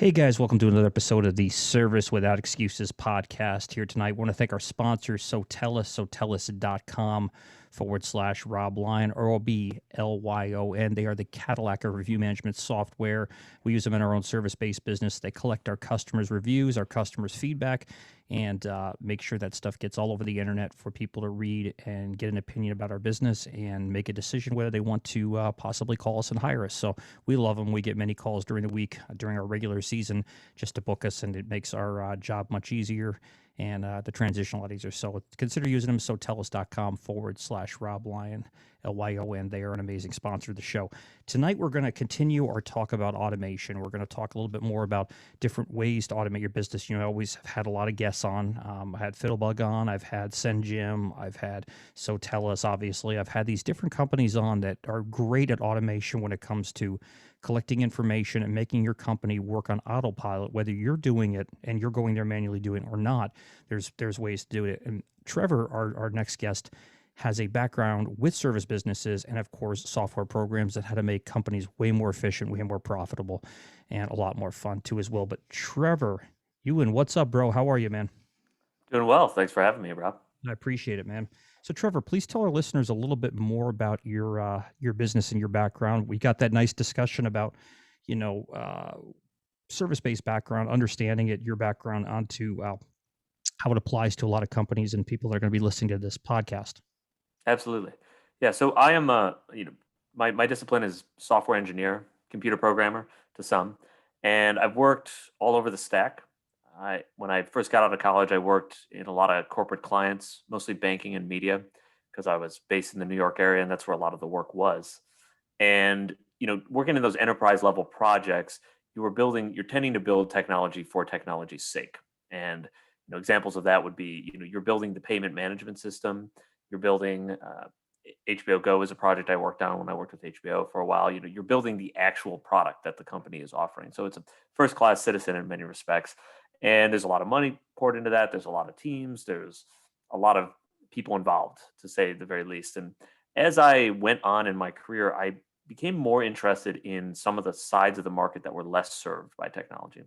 Hey guys, welcome to another episode of the Service Without Excuses podcast here tonight. I want to thank our sponsor, sotellus.com/Rob Lyon, ROBLYON. They are the Cadillac of review management software. We use them in our own service-based business. They collect our customers' reviews, our customers' feedback, and make sure that stuff gets all over the internet for people to read and get an opinion about our business and make a decision whether they want to possibly call us and hire us. So we love them. We get many calls during the week, during our regular season, just to book us, and it makes our job much easier and the transition a lot easier. So consider using them. Sotellus.com/Rob Lyon, LYON. They are an amazing sponsor of the show. Tonight, we're going to continue our talk about automation. We're going to talk a little bit more about different ways to automate your business. You know, I always have had a lot of guests on. I had Fiddlebug on. I've had SendJim. I've had Sotellus, obviously. I've had these different companies on that are great at automation when it comes to collecting information and making your company work on autopilot, whether you're doing it and you're going there manually doing it or not. There's ways to do it. And Trevor, our next guest, has a background with service businesses and, of course, software programs that how to make companies way more efficient, way more profitable, and a lot more fun too as well. But Trevor, Ewen, what's up, bro? How are you, man? Doing well. Thanks for having me, Rob. I appreciate it, man. So, Trevor, please tell our listeners a little bit more about your business and your background. We got that nice discussion about, you know, service-based background, understanding it, your background onto how it applies to a lot of companies and people that are going to be listening to this podcast. Absolutely. Yeah. So I am my discipline is software engineer, computer programmer to some, and I've worked all over the stack. When I first got out of college, I worked in a lot of corporate clients, mostly banking and media, because I was based in the New York area, and that's where a lot of the work was. And working in those enterprise level projects, you're tending to build technology for technology's sake. And examples of that would be, you're building the payment management system, you're building HBO Go is a project I worked on when I worked with HBO for a while. You're building the actual product that the company is offering. So it's a first class citizen in many respects. And there's a lot of money poured into that. There's a lot of teams. There's a lot of people involved, to say the very least. And as I went on in my career, I became more interested in some of the sides of the market that were less served by technology.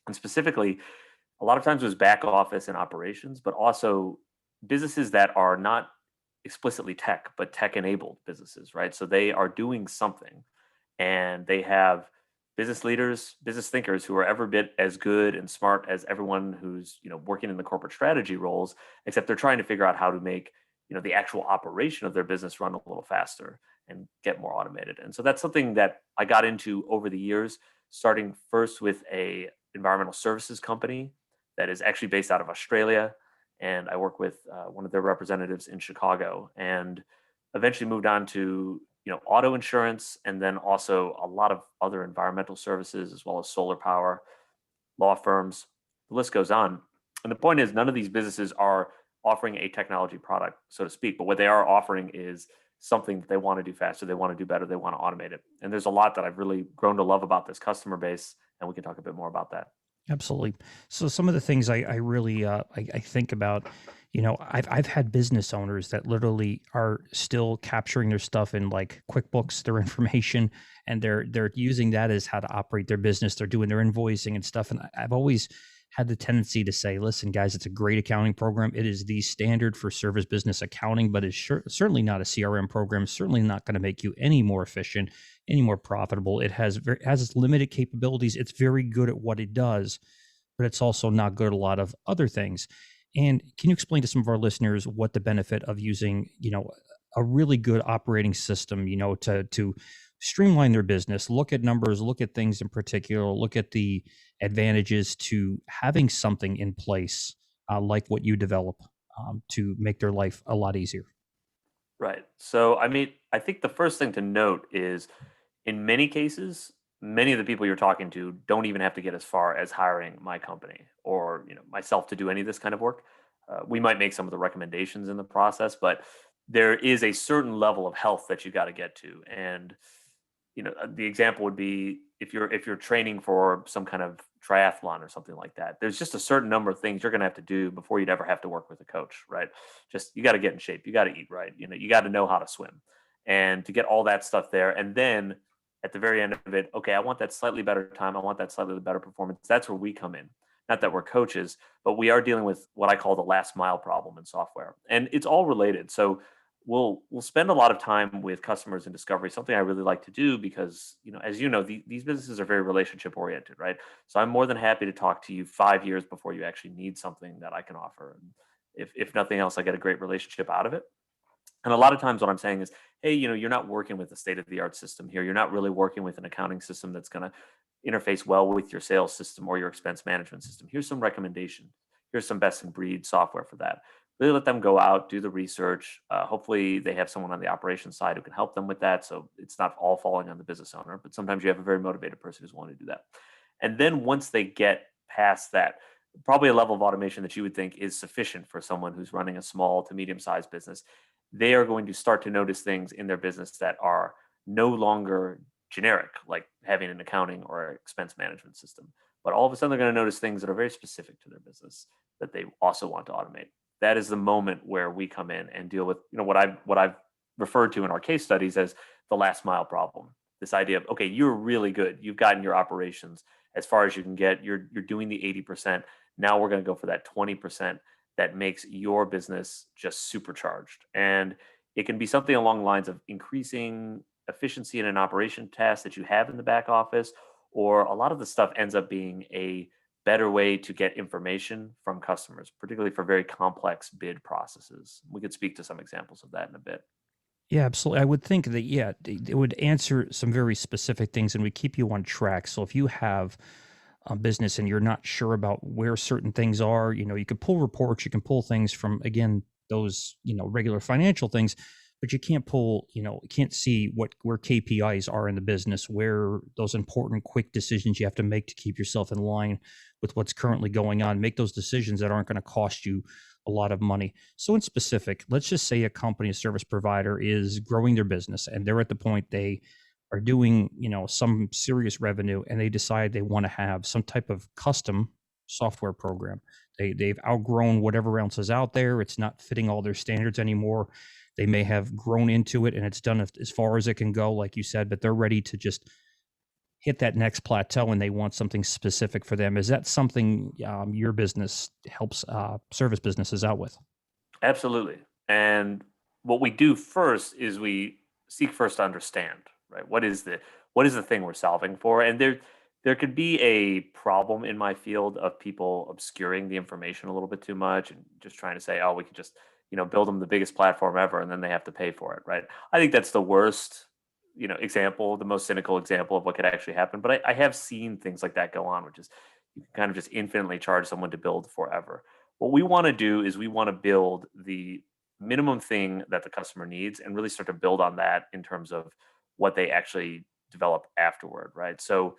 And specifically, a lot of times it was back office and operations, but also businesses that are not explicitly tech, but tech enabled businesses, right? So they are doing something and they have business leaders, business thinkers who are every bit as good and smart as everyone who's, working in the corporate strategy roles, except they're trying to figure out how to make, the actual operation of their business run a little faster and get more automated. And so that's something that I got into over the years, starting first with a environmental services company that is actually based out of Australia, and I work with one of their representatives in Chicago, and eventually moved on to auto insurance, and then also a lot of other environmental services as well as solar power, law firms. The list goes on. And the point is, none of these businesses are offering a technology product, so to speak, but what they are offering is something that they want to do faster, they want to do better, they want to automate it. And there's a lot that I've really grown to love about this customer base, and we can talk a bit more about that. Absolutely. So some of the things I really I think about, I've had business owners that literally are still capturing their stuff in like QuickBooks, their information, and they're using that as how to operate their business. They're doing their invoicing and stuff. And I've always had the tendency to say, listen, guys, it's a great accounting program. It is the standard for service business accounting, but it's certainly not a CRM program. Certainly not going to make you any more efficient, any more profitable. It has its limited capabilities. It's very good at what it does, but it's also not good at a lot of other things. And can you explain to some of our listeners what the benefit of using, a really good operating system, to streamline their business, look at numbers, look at things in particular, look at the advantages to having something in place like what you develop to make their life a lot easier? Right. So, I mean, I think the first thing to note is in many cases, many of the people you're talking to don't even have to get as far as hiring my company or, myself to do any of this kind of work. We might make some of the recommendations in the process, but there is a certain level of health that you got to get to. And the example would be if you're training for some kind of triathlon or something like that, there's just a certain number of things you're going to have to do before you'd ever have to work with a coach, right? Just you got to get in shape, you got to eat right, you got to know how to swim, and to get all that stuff there, and then at the very end of it, okay, I want that slightly better time. I want that slightly better performance. That's where we come in. Not that we're coaches, but we are dealing with what I call the last mile problem in software. And it's all related. So we'll spend a lot of time with customers in discovery, something I really like to do because, as you know, these businesses are very relationship oriented, right? So I'm more than happy to talk to you 5 years before you actually need something that I can offer. And if nothing else, I get a great relationship out of it. And a lot of times what I'm saying is, hey, you're not working with a state of the art system here. You're not really working with an accounting system that's going to interface well with your sales system or your expense management system. Here's some recommendation. Here's some best in breed software for that. Really let them go out, do the research. Hopefully, they have someone on the operations side who can help them with that. So it's not all falling on the business owner, but sometimes you have a very motivated person who's willing to do that. And then once they get past that, probably a level of automation that you would think is sufficient for someone who's running a small to medium sized business, they are going to start to notice things in their business that are no longer generic, like having an accounting or expense management system. But all of a sudden, they're going to notice things that are very specific to their business that they also want to automate. That is the moment where we come in and deal with, what I've referred to in our case studies as the last mile problem. This idea of, okay, you're really good. You've gotten your operations as far as you can get. You're doing the 80%. Now we're going to go for that 20% that makes your business just supercharged. And it can be something along the lines of increasing efficiency in an operation task that you have in the back office, or a lot of the stuff ends up being a better way to get information from customers, particularly for very complex bid processes. We could speak to some examples of that in a bit. Yeah, absolutely. I would think that, yeah, it would answer some very specific things and would keep you on track. So if you have a business and you're not sure about where certain things are, you can pull reports, you can pull things from, again, those, regular financial things, but you can't pull, you can't see where KPIs are in the business, where those important quick decisions you have to make to keep yourself in line with what's currently going on, make those decisions that aren't going to cost you a lot of money. So in specific, let's just say a company, a service provider is growing their business and they're at the point they are doing, some serious revenue and they decide they want to have some type of custom software program. They've outgrown whatever else is out there. It's not fitting all their standards anymore. They may have grown into it and it's done as far as it can go, like you said, but they're ready to just hit that next plateau and they want something specific for them. Is that something your business helps service businesses out with? Absolutely. And what we do first is we seek first to understand, right? What is the thing we're solving for? And there could be a problem in my field of people obscuring the information a little bit too much and just trying to say, oh, we could just, build them the biggest platform ever and then they have to pay for it, right? I think that's the worst, example, the most cynical example of what could actually happen. But I have seen things like that go on, which is you can kind of just infinitely charge someone to build forever. What we want to do is we want to build the minimum thing that the customer needs and really start to build on that in terms of what they actually develop afterward, right? So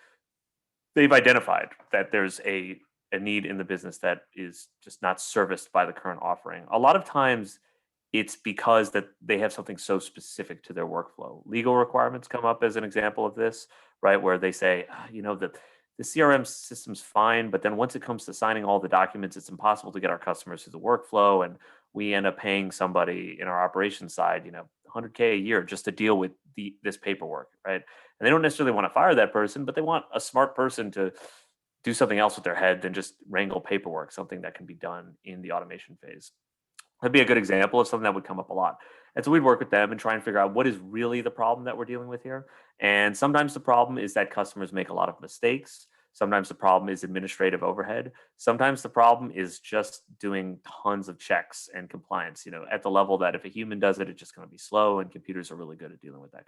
they've identified that there's a need in the business that is just not serviced by the current offering. A lot of times it's because that they have something so specific to their workflow. Legal requirements come up as an example of this, right? Where they say, the CRM system's fine, but then once it comes to signing all the documents, it's impossible to get our customers through the workflow. And we end up paying somebody in our operations side, 100K a year just to deal with this paperwork, right? And they don't necessarily want to fire that person, but they want a smart person to do something else with their head than just wrangle paperwork, something that can be done in the automation phase. That'd be a good example of something that would come up a lot. And so we'd work with them and try and figure out what is really the problem that we're dealing with here. And sometimes the problem is that customers make a lot of mistakes. Sometimes the problem is administrative overhead. Sometimes the problem is just doing tons of checks and compliance, at the level that if a human does it, it's just going to be slow and computers are really good at dealing with that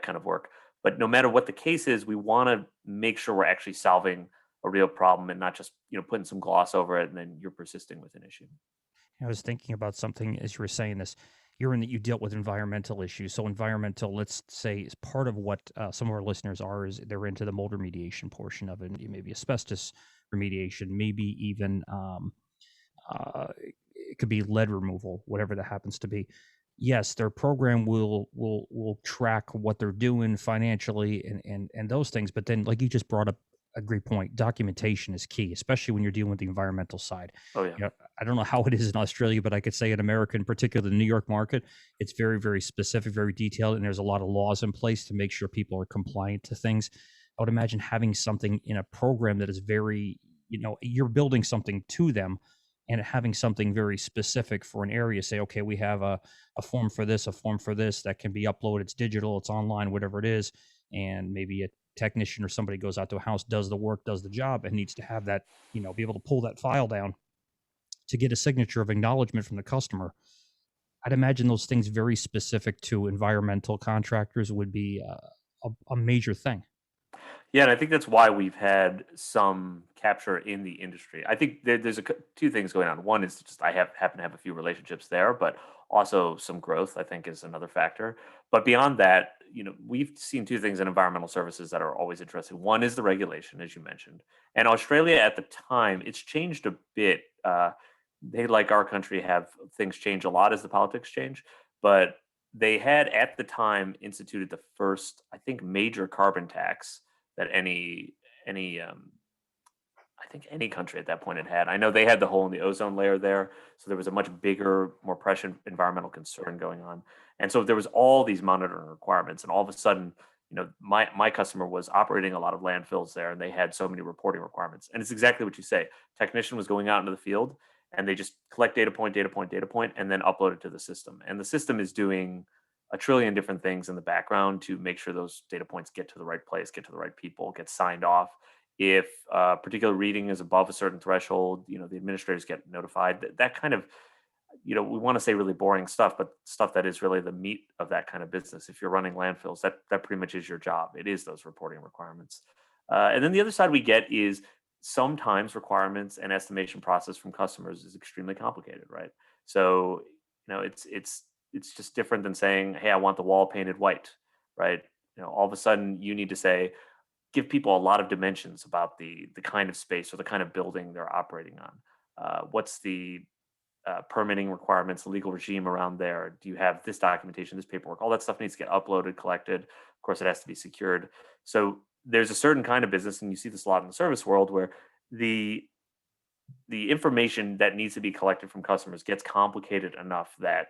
kind of work. But no matter what the case is, we want to make sure we're actually solving a real problem and not just, putting some gloss over it and then you're persisting with an issue. I was thinking about something as you were saying this. You're in that you dealt with environmental issues. So environmental, let's say, is part of what some of our listeners are. Is they're into the mold remediation portion of it, maybe asbestos remediation, maybe even it could be lead removal, whatever that happens to be. Yes, their program will track what they're doing financially and those things. But then, like you just brought up a great point. Documentation is key, especially when you're dealing with the environmental side. Oh yeah. You know, I don't know how it is in Australia, but I could say in America, in particular, the New York market, it's very, very specific, very detailed, and there's a lot of laws in place to make sure people are compliant to things. I would imagine having something in a program that is very, you're building something to them and having something very specific for an area. Say, okay, we have a form for this, a form for this that can be uploaded. It's digital, it's online, whatever it is. And maybe a technician or somebody goes out to a house, does the work, does the job, and needs to have that, be able to pull that file down to get a signature of acknowledgement from the customer. I'd imagine those things very specific to environmental contractors would be a major thing. Yeah, and I think that's why we've had some capture in the industry. I think there's two things going on. One is just I happen to have a few relationships there, but also some growth. I think is another factor. But beyond that, we've seen two things in environmental services that are always interesting. One is the regulation, as you mentioned, and Australia at the time it's changed a bit. They, like our country, have things change a lot as the politics change, but they had at the time instituted the first, I think, major carbon tax that any I think any country at that point had had. I know they had the hole in the ozone layer there, so there was a much bigger, more prescient environmental concern going on, and so there was all these monitoring requirements, and all of a sudden, my customer was operating a lot of landfills there, and they had so many reporting requirements, and it's exactly what you say. Technician was going out into the field, and they just collect data point, data point, data point, and then upload it to the system, and the system is doing a trillion different things in the background to make sure those data points get to the right place, get to the right people, get signed off. If a particular reading is above a certain threshold, the administrators get notified. That kind of, we want to say really boring stuff, but stuff that is really the meat of that kind of business. If you're running landfills, that pretty much is your job. It is those reporting requirements. And then the other side we get is sometimes requirements and estimation process from customers is extremely complicated, right? So, it's just different than saying, "Hey, I want the wall painted white," right? All of a sudden you need to say, give people a lot of dimensions about the kind of space or the kind of building they're operating on. What's the permitting requirements, the legal regime around there? Do you have this documentation, this paperwork? All that stuff needs to get uploaded, collected. Of course, it has to be secured. So there's a certain kind of business, and you see this a lot in the service world, where the the information that needs to be collected from customers gets complicated enough that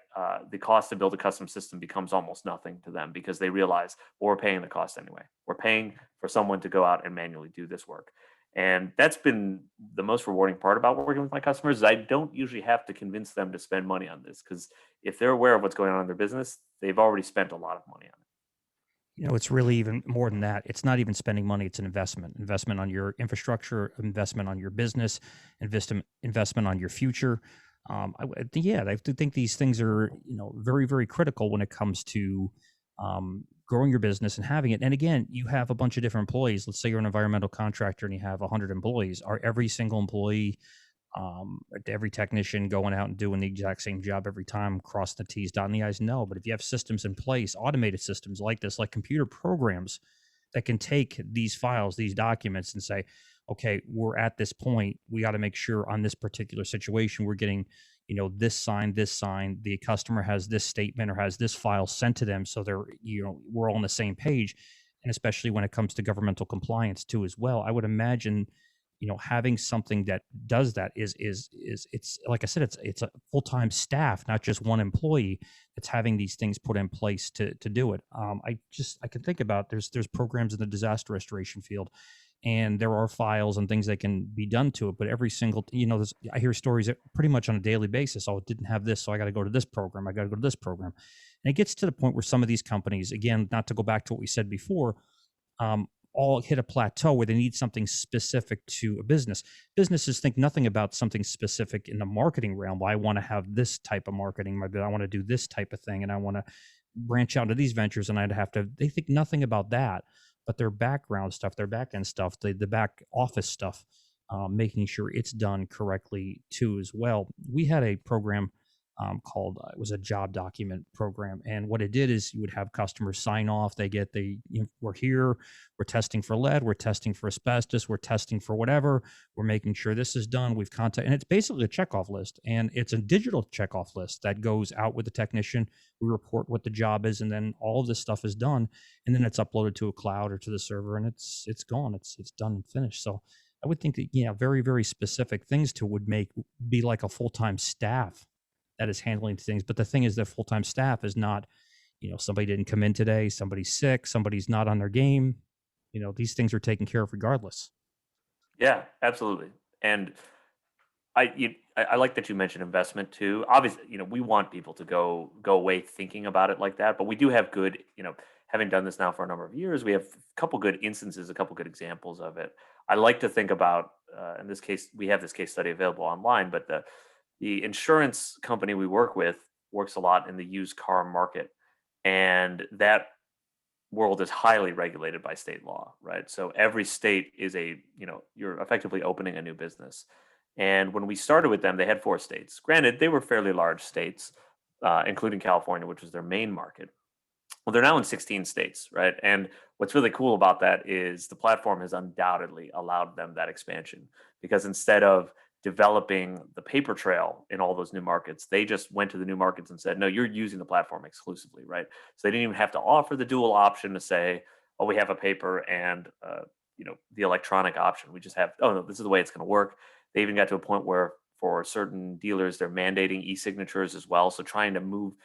the cost to build a custom system becomes almost nothing to them because they realize, well, we're paying the cost anyway. We're paying for someone to go out and manually do this work. And that's been the most rewarding part about working with my customers is I don't usually have to convince them to spend money on this because if they're aware of what's going on in their business, they've already spent a lot of money on it. It's really even more than that. It's not even spending money, it's an investment on your infrastructure, investment on your business, investment on your future. Yeah, I do think these things are, very, very critical when it comes to growing your business and having it. And again, you have a bunch of different employees. Let's say you're an environmental contractor and you have 100 employees. Are every single employee, every technician going out and doing the exact same job every time, cross the T's, dotting the I's? No. But if you have systems in place, automated systems like this, like computer programs that can take these files, these documents, and say, okay, we're at this point. We got to make sure on this particular situation, we're getting, this signed, this signed. The customer has this statement or has this file sent to them. So they're, we're all on the same page. And especially when it comes to governmental compliance too, as well, I would imagine having something that does that is it's like I said, it's a full-time staff, not just one employee that's having these things put in place to do it. I can think about there's programs in the disaster restoration field, and there are files and things that can be done to it, but every single I hear stories that pretty much on a daily basis. Oh, it didn't have this, so I got to go to this program, I got to go to this program. And it gets to the point where some of these companies, again, not to go back to what we said before, all hit a plateau where they need something specific to a business. Businesses think nothing about something specific in the marketing realm. Well, I want to have this type of marketing, maybe I want to do this type of thing, and I want to branch out into these ventures, and they think nothing about that. But their background stuff, their back end stuff, the back office stuff, making sure it's done correctly too as well. We had a program called it was a job document program. And what it did is you would have customers sign off. They get we're here, we're testing for lead, we're testing for asbestos, we're testing for whatever, we're making sure this is done. We've contact, and it's basically a checkoff list, and it's a digital checkoff list that goes out with the technician. We report what the job is, and then all of this stuff is done, and then it's uploaded to a cloud or to the server, and it's gone. It's done and finished. So I would think that very very specific things to would be like a full time staff that is handling things. But the thing is, that full time staff is not, somebody didn't come in today, somebody's sick, somebody's not on their game. These things are taken care of regardless. Yeah, absolutely. And I like that you mentioned investment too. Obviously, we want people to go away thinking about it like that, but we do have good, having done this now for a number of years, we have a couple good instances, a couple good examples of it. I like to think about, in this case, we have this case study available online, but the insurance company we work with works a lot in the used car market, and that world is highly regulated by state law, right? So every state is you're effectively opening a new business. And when we started with them, they had 4 states. Granted, they were fairly large states, including California, which was their main market. Well, they're now in 16 states, right? And what's really cool about that is the platform has undoubtedly allowed them that expansion, because instead of developing the paper trail in all those new markets, they just went to the new markets and said, no, you're using the platform exclusively, right? So they didn't even have to offer the dual option to say, oh, we have a paper and the electronic option. We just have, oh no, this is the way it's going to work. They even got to a point where for certain dealers, they're mandating e-signatures as well. So trying to move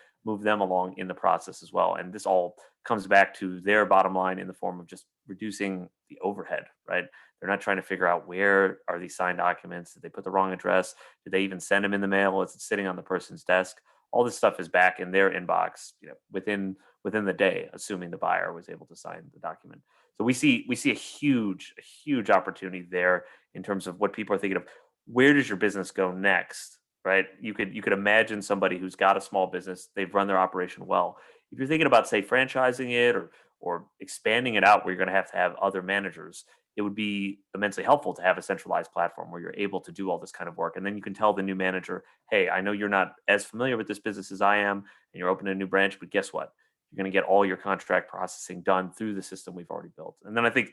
them along in the process as well. And this all comes back to their bottom line in the form of just reducing the overhead, right? They're not trying to figure out where are these signed documents. Did they put the wrong address? Did they even send them in the mail? Is it sitting on the person's desk? All this stuff is back in their inbox, within the day, assuming the buyer was able to sign the document. So we see a huge opportunity there in terms of what people are thinking of. Where does your business go next? Right? You could imagine somebody who's got a small business, they've run their operation well. If you're thinking about, say, franchising it or expanding it out where you're going to have other managers, it would be immensely helpful to have a centralized platform where you're able to do all this kind of work. And then you can tell the new manager, hey, I know you're not as familiar with this business as I am, and you're opening a new branch, but guess what? You're going to get all your contract processing done through the system we've already built. And then I think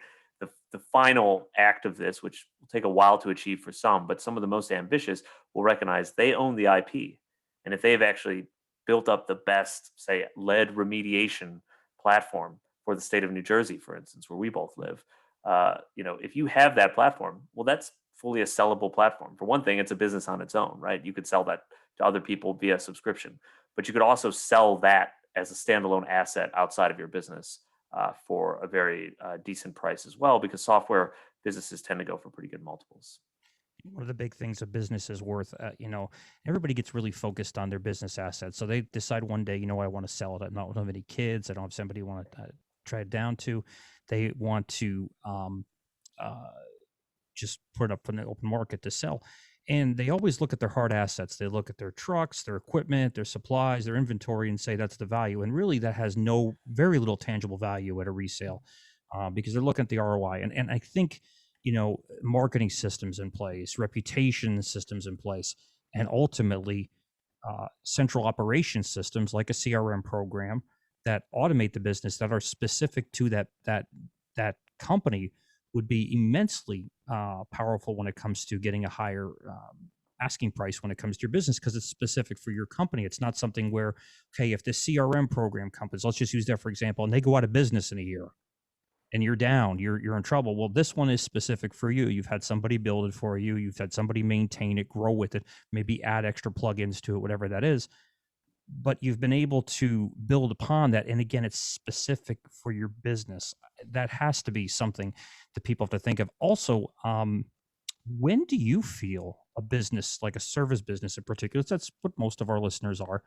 the final act of this, which will take a while to achieve for some, but some of the most ambitious will recognize they own the IP. And if they've actually built up the best, say, lead remediation platform for the state of New Jersey, for instance, where we both live, if you have that platform, well, that's fully a sellable platform. For one thing, it's a business on its own, right? You could sell that to other people via subscription, but you could also sell that as a standalone asset outside of your business for a very decent price as well, because software businesses tend to go for pretty good multiples. One of the big things a business is worth, everybody gets really focused on their business assets. So they decide one day, I want to sell it. I don't have any kids. I don't have somebody want to try it down to. They want to uh, just put it up in the open market to sell. And they always look at their hard assets. They look at their trucks, their equipment, their supplies, their inventory, and say that's the value. And really, that has very little tangible value at a resale, because they're looking at the ROI. And I think, marketing systems in place, reputation systems in place, and ultimately central operation systems like a CRM program that automate the business, that are specific to that company, would be immensely powerful when it comes to getting a higher asking price when it comes to your business, because it's specific for your company. It's not something where, okay, if this CRM program companies, let's just use that for example, and they go out of business in a year and you're down, you're in trouble. Well, this one is specific for you. You've had somebody build it for you. You've had somebody maintain it, grow with it, maybe add extra plugins to it, whatever that is. But you've been able to build upon that. And again, it's specific for your business. That has to be something that people have to think of. Also, when do you feel a business, like a service business in particular, that's what most of our listeners are,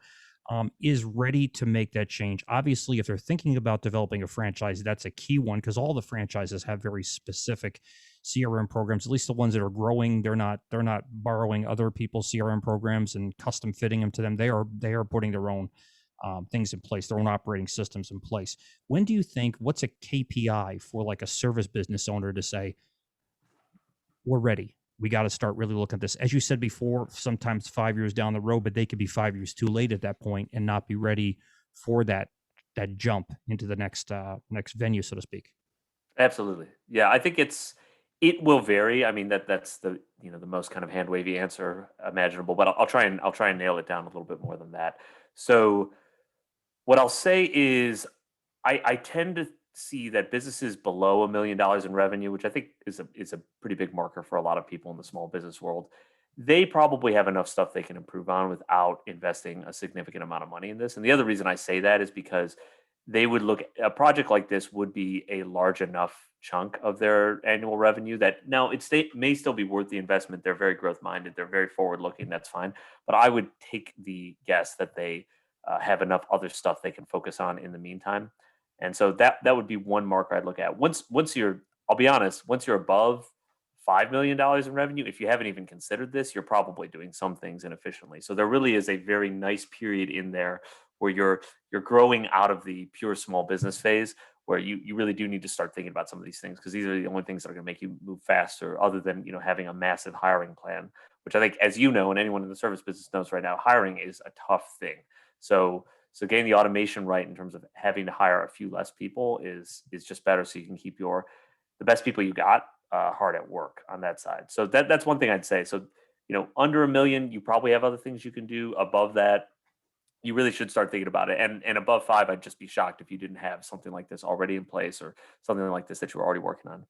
is ready to make that change? Obviously, if they're thinking about developing a franchise, that's a key one, because all the franchises have very specific CRM programs. At least the ones that are growing, they're not borrowing other people's CRM programs and custom fitting them to them. They are putting their own things in place, their own operating systems in place. When do you think, what's a KPI for like a service business owner to say, we're ready? we got to start really looking at this. As you said before, sometimes 5 years down the road, but they could be 5 years too late at that point and not be ready for that jump into the next venue, so to speak. Absolutely. Yeah, I think it will vary. I mean that's the the most kind of hand wavy answer imaginable, but I'll try and nail it down a little bit more than that. So what I'll say is I tend to see that businesses below $1 million in revenue, which I think is a pretty big marker for a lot of people in the small business world, they probably have enough stuff they can improve on without investing a significant amount of money in this. And the other reason I say that is because they would look a project like this would be a large enough chunk of their annual revenue that now may still be worth the investment. They're very growth minded. They're very forward looking. That's fine. But I would take the guess that they have enough other stuff they can focus on in the meantime. And so that would be one marker I'd look at. Once you're, I'll be honest, once you're above $5 million in revenue, if you haven't even considered this, you're probably doing some things inefficiently. So there really is a very nice period in there where you're growing out of the pure small business phase, where you really do need to start thinking about some of these things, because these are the only things that are going to make you move faster, other than having a massive hiring plan, which I think, as you know, and anyone in the service business knows right now, hiring is a tough thing. So getting the automation right in terms of having to hire a few less people is just better, so you can keep the best people you got hard at work on that side. So that's one thing I'd say. So under 1 million, you probably have other things you can do. Above that, you really should start thinking about it. And above five, I'd just be shocked if you didn't have something like this already in place, or something like this that you're already working on.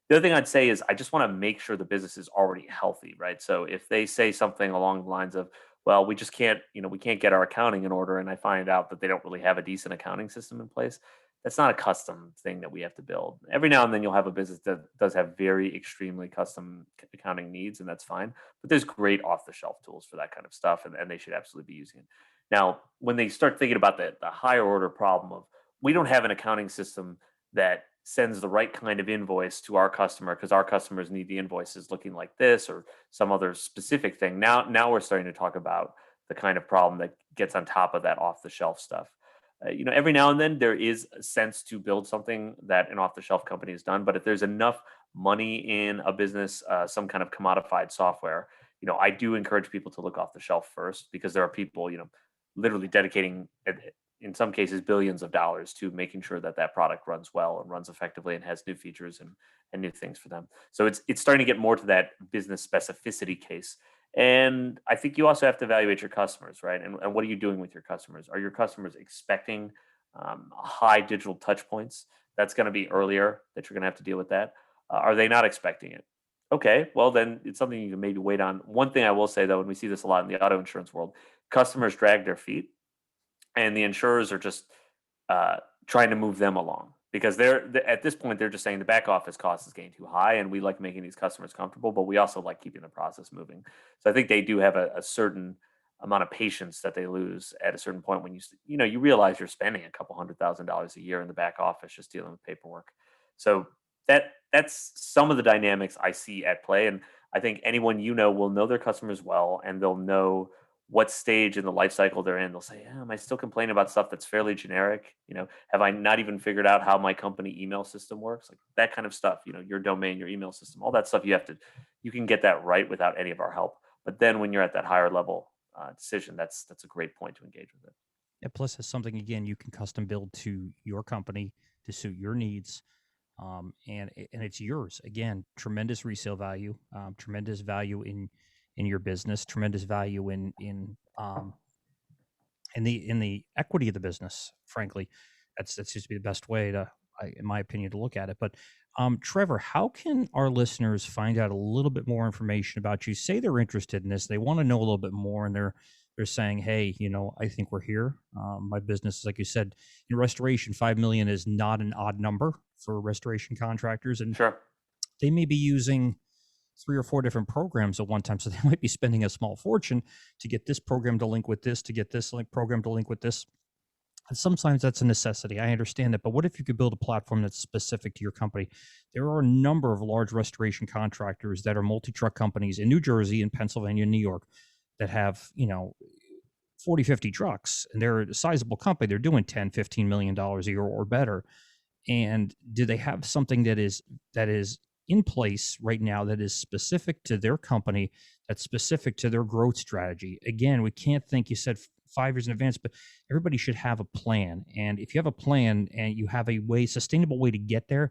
The other thing I'd say is I just want to make sure the business is already healthy, right? So if they say something along the lines of, well, we just can't, we can't get our accounting in order, and I find out that they don't really have a decent accounting system in place, that's not a custom thing that we have to build. Every now and then you'll have a business that does have very extremely custom accounting needs, and that's fine. But there's great off the shelf tools for that kind of stuff, and they should absolutely be using it. Now, when they start thinking about the higher order problem of, we don't have an accounting system that sends the right kind of invoice to our customer because our customers need the invoices looking like this or some other specific thing. Now we're starting to talk about the kind of problem that gets on top of that off the shelf stuff. Every now and then there is a sense to build something that an off the shelf company has done, but if there's enough money in a business, some kind of commodified software, I do encourage people to look off the shelf first, because there are people, literally dedicating, in some cases, billions of dollars to making sure that that product runs well and runs effectively and has new features and new things for them. So it's starting to get more to that business specificity case. And I think you also have to evaluate your customers, right? And what are you doing with your customers? Are your customers expecting high digital touch points? That's going to be earlier that you're going to have to deal with that. Are they not expecting it? Okay, well, then it's something you can maybe wait on. One thing I will say, though, and we see this a lot in the auto insurance world, customers drag their feet, and the insurers are just uh, trying to move them along, because at this point they're just saying the back office cost is getting too high, and we like making these customers comfortable, but we also like keeping the process moving. So I think they do have a certain amount of patience that they lose at a certain point when you realize you're spending a couple $100,000 a year in the back office just dealing with paperwork. So that's some of the dynamics I see at play, and I think anyone will know their customers well, and they'll know what stage in the life cycle they're in. They'll say, yeah, am I still complaining about stuff that's fairly generic? Have I not even figured out how my company email system works? Like that kind of stuff, your domain, your email system, all that stuff you can get that right without any of our help. But then when you're at that higher level decision, that's a great point to engage with it. And plus, it's something again you can custom build to your company to suit your needs, and it's yours. Again, tremendous resale value, tremendous value in your business, tremendous value in the equity of the business. Frankly, that seems to be the best way in my opinion, to look at it. But Trevor, how can our listeners find out a little bit more information about you? Say they're interested in this, they want to know a little bit more, and they're saying, hey, I think we're here. My business, like you said, in restoration, 5 million is not an odd number for restoration contractors, and Sure. they may be using 3 or 4 different programs at one time. So they might be spending a small fortune to get this program to link with this, to get this program to link with this. And sometimes that's a necessity. I understand that. But what if you could build a platform that's specific to your company? There are a number of large restoration contractors that are multi-truck companies in New Jersey, in Pennsylvania, New York, that have, 40, 50 trucks, and they're a sizable company. They're doing 10, $15 million a year or better. And do they have something that is in place right now that is specific to their company, that's specific to their growth strategy. Again, we can't think, you said 5 years in advance, but everybody should have a plan. And if you have a plan and you have a way, sustainable way to get there,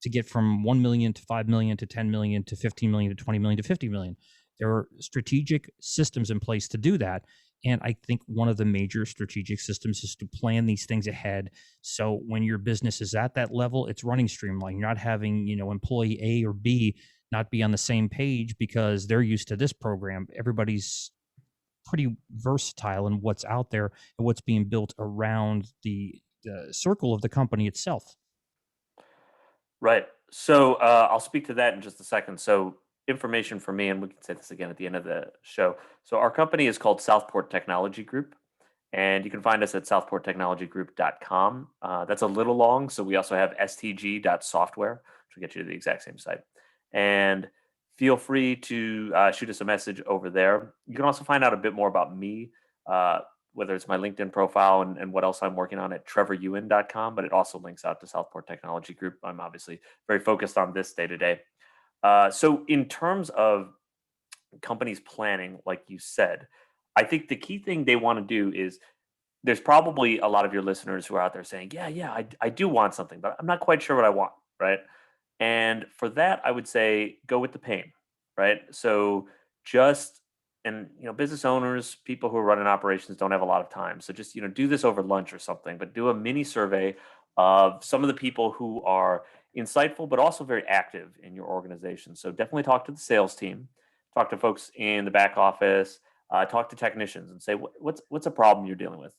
to get from 1 million to 5 million to 10 million to 15 million to 20 million to 50 million, there are strategic systems in place to do that. And I think one of the major strategic systems is to plan these things ahead. So when your business is at that level, it's running streamlined. You're not having, employee A or B not be on the same page because they're used to this program. Everybody's pretty versatile in what's out there and what's being built around the circle of the company itself. Right. So I'll speak to that in just a second. So information for me, and we can say this again at the end of the show. So our company is called Southport Technology Group, and you can find us at southporttechnologygroup.com. That's a little long, so we also have stg.software, which will get you to the exact same site. And feel free to shoot us a message over there. You can also find out a bit more about me. Whether it's my LinkedIn profile and what else I'm working on at trevorewen.com, but it also links out to Southport Technology Group. I'm obviously very focused on this day to day. So, in terms of companies planning, like you said, I think the key thing they want to do is there's probably a lot of your listeners who are out there saying, yeah, I do want something, but I'm not quite sure what I want, right? And for that, I would say go with the pain, right? So just and business owners, people who are running operations don't have a lot of time. So just do this over lunch or something, but do a mini survey of some of the people who are insightful but also very active in your organization. So definitely talk to the sales team, talk to folks in the back office, talk to technicians, and say what's a problem you're dealing with.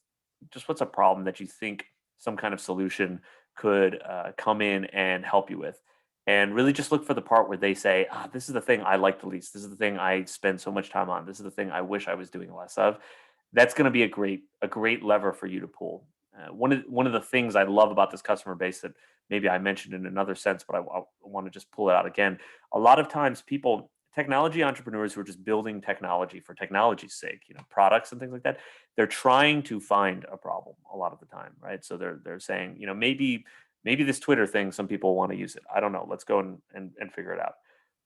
Just what's a problem that you think some kind of solution could come in and help you with, and really just look for the part where they say, this is the thing I like the least. This is the thing I spend so much time on. This is the thing I wish I was doing less of. That's going to be a great lever for you to pull. One of the things I love about this customer base that maybe I mentioned in another sense, but I want to just pull it out again. A lot of times, technology entrepreneurs who are just building technology for technology's sake, products and things like that, they're trying to find a problem a lot of the time, right? So they're saying, maybe this Twitter thing, some people want to use it. I don't know. Let's go and figure it out.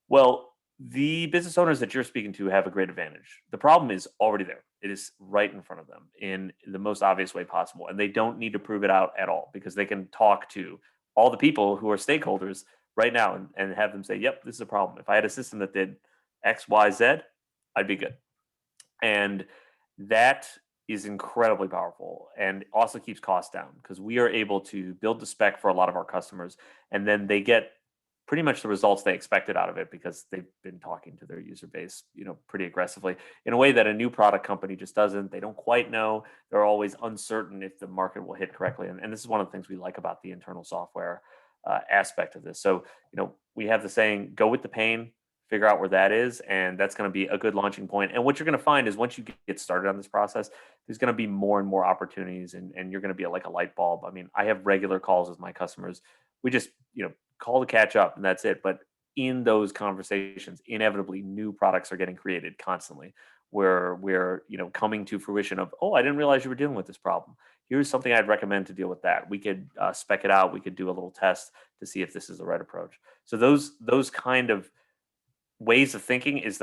Well, the business owners that you're speaking to have a great advantage. The problem is already there. It is right in front of them in the most obvious way possible. And they don't need to prove it out at all because they can talk to all the people who are stakeholders right now and have them say, yep, this is a problem. If I had a system that did X, Y, Z, I'd be good. And that is incredibly powerful and also keeps costs down because we are able to build the spec for a lot of our customers, and then they get pretty much the results they expected out of it because they've been talking to their user base, pretty aggressively in a way that a new product company just doesn't. They don't quite know. They're always uncertain if the market will hit correctly. And this is one of the things we like about the internal software aspect of this. So, we have the saying, go with the pain, figure out where that is, and that's going to be a good launching point. And what you're going to find is once you get started on this process, there's going to be more and more opportunities, and you're going to be like a light bulb. I mean, I have regular calls with my customers. We just, call to catch up, and that's it. But in those conversations, inevitably new products are getting created constantly where we're, coming to fruition of, oh, I didn't realize you were dealing with this problem. Here's something I'd recommend to deal with that. We could spec it out. We could do a little test to see if this is the right approach. So those kind of ways of thinking is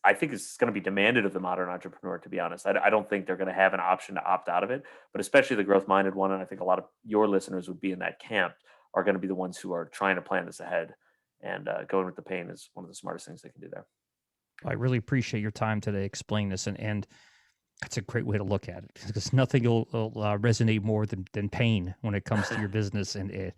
I think is going to be demanded of the modern entrepreneur. To be honest, I don't think they're going to have an option to opt out of it. But especially the growth minded one, and I think a lot of your listeners would be in that camp, are going to be the ones who are trying to plan this ahead. And going with the pain is one of the smartest things they can do there. I really appreciate your time today explaining this, and that's a great way to look at it because nothing will resonate more than pain when it comes to your business, and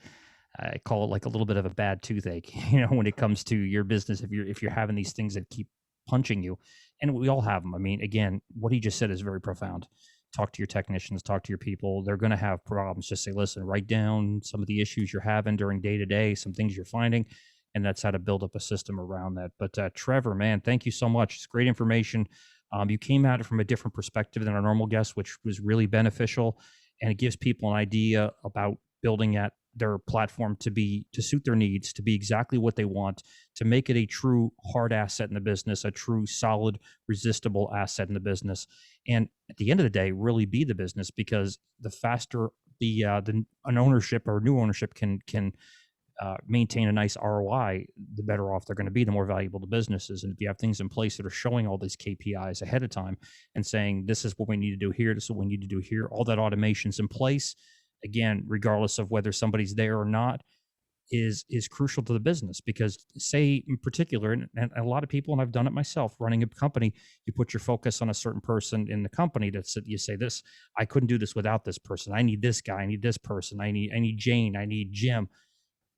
I call it like a little bit of a bad toothache, when it comes to your business. If you're having these things that keep punching you, and we all have them. I mean, again, what he just said is very profound. Talk to your technicians, talk to your people. They're going to have problems. Just say, listen, write down some of the issues you're having during day to day, some things you're finding, and that's how to build up a system around that. But Trevor, man, thank you so much. It's great information. You came at it from a different perspective than our normal guest, which was really beneficial, and it gives people an idea about building at their platform to suit their needs, to be exactly what they want, to make it a true hard asset in the business, a true solid, resistible asset in the business, and at the end of the day, really be the business, because the faster an ownership or new ownership can maintain a nice ROI, the better off they're going to be, the more valuable the business is. And if you have things in place that are showing all these KPIs ahead of time and saying, this is what we need to do here, this is what we need to do here, all that automation's in place, again, regardless of whether somebody's there or not, is crucial to the business. Because say in particular, and a lot of people, and I've done it myself running a company, you put your focus on a certain person in the company. That's you say, this, I couldn't do this without this person, I need this guy, I need this person, I need Jane, I need Jim.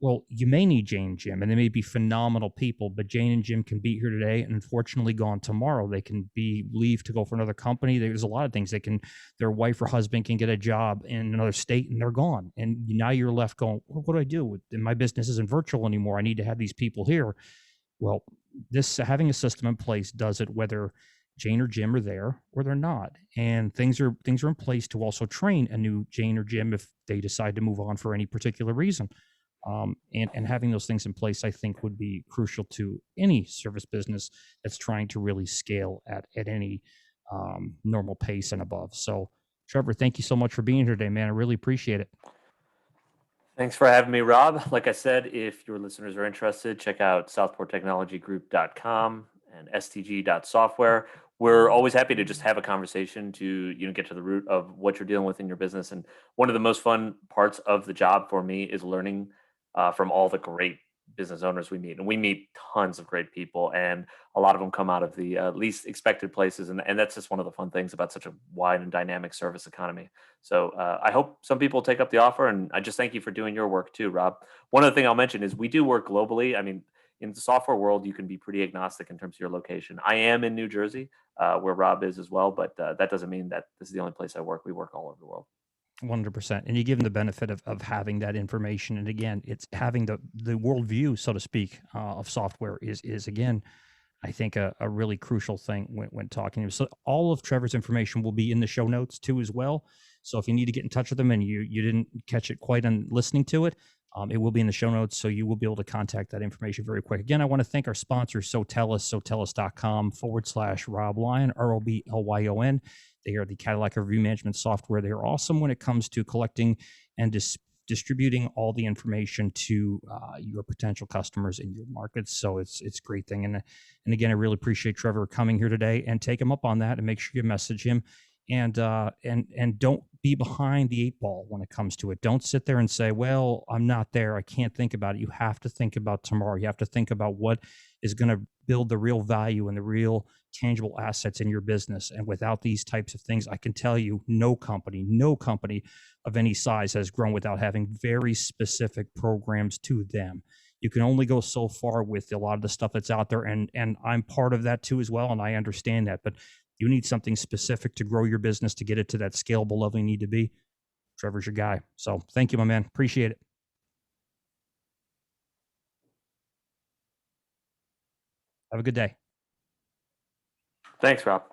Well, you may need Jane and Jim, and they may be phenomenal people, but Jane and Jim can be here today and unfortunately gone tomorrow. They can be leave to go for another company. There's a lot of things they can, their wife or husband can get a job in another state and they're gone. And now you're left going, well, what do I do? My business isn't virtual anymore. I need to have these people here. Well, this having a system in place does it whether Jane or Jim are there or they're not. And things are in place to also train a new Jane or Jim if they decide to move on for any particular reason. And having those things in place, I think, would be crucial to any service business that's trying to really scale at any normal pace and above. So, Trevor, thank you so much for being here today, man. I really appreciate it. Thanks for having me, Rob. Like I said, if your listeners are interested, check out southporttechnologygroup.com and stg.software. We're always happy to just have a conversation to get to the root of what you're dealing with in your business. And one of the most fun parts of the job for me is learning from all the great business owners we meet. And we meet tons of great people, and a lot of them come out of the least expected places. And that's just one of the fun things about such a wide and dynamic service economy. So I hope some people take up the offer, and I just thank you for doing your work too, Rob. One other thing I'll mention is we do work globally. I mean, in the software world, you can be pretty agnostic in terms of your location. I am in New Jersey, where Rob is as well, but that doesn't mean that this is the only place I work. We work all over the world. 100%. And you give them the benefit of having that information. And again, it's having the worldview, so to speak, of software is again, I think a really crucial thing when talking to him. So all of Trevor's information will be in the show notes too as well. So if you need to get in touch with him and you didn't catch it quite on listening to it, it will be in the show notes. So you will be able to contact that information very quick. Again, I want to thank our sponsor, sotellus.com/Rob Lyon, ROBLYON. They are the Cadillac review management software. They are awesome when it comes to collecting and distributing all the information to your potential customers in your markets. So it's a great thing. And again, I really appreciate Trevor coming here today, and take him up on that and make sure you message him. And don't be behind the eight ball when it comes to it. Don't sit there and say, well, I'm not there, I can't think about it. You have to think about tomorrow. You have to think about what is going to build the real value and the real tangible assets in your business. And without these types of things, I can tell you no company of any size has grown without having very specific programs to them. You can only go so far with a lot of the stuff that's out there. And I'm part of that too as well. And I understand that, but you need something specific to grow your business, to get it to that scalable level you need to be. Trevor's your guy. So thank you, my man. Appreciate it. Have a good day. Thanks, Rob.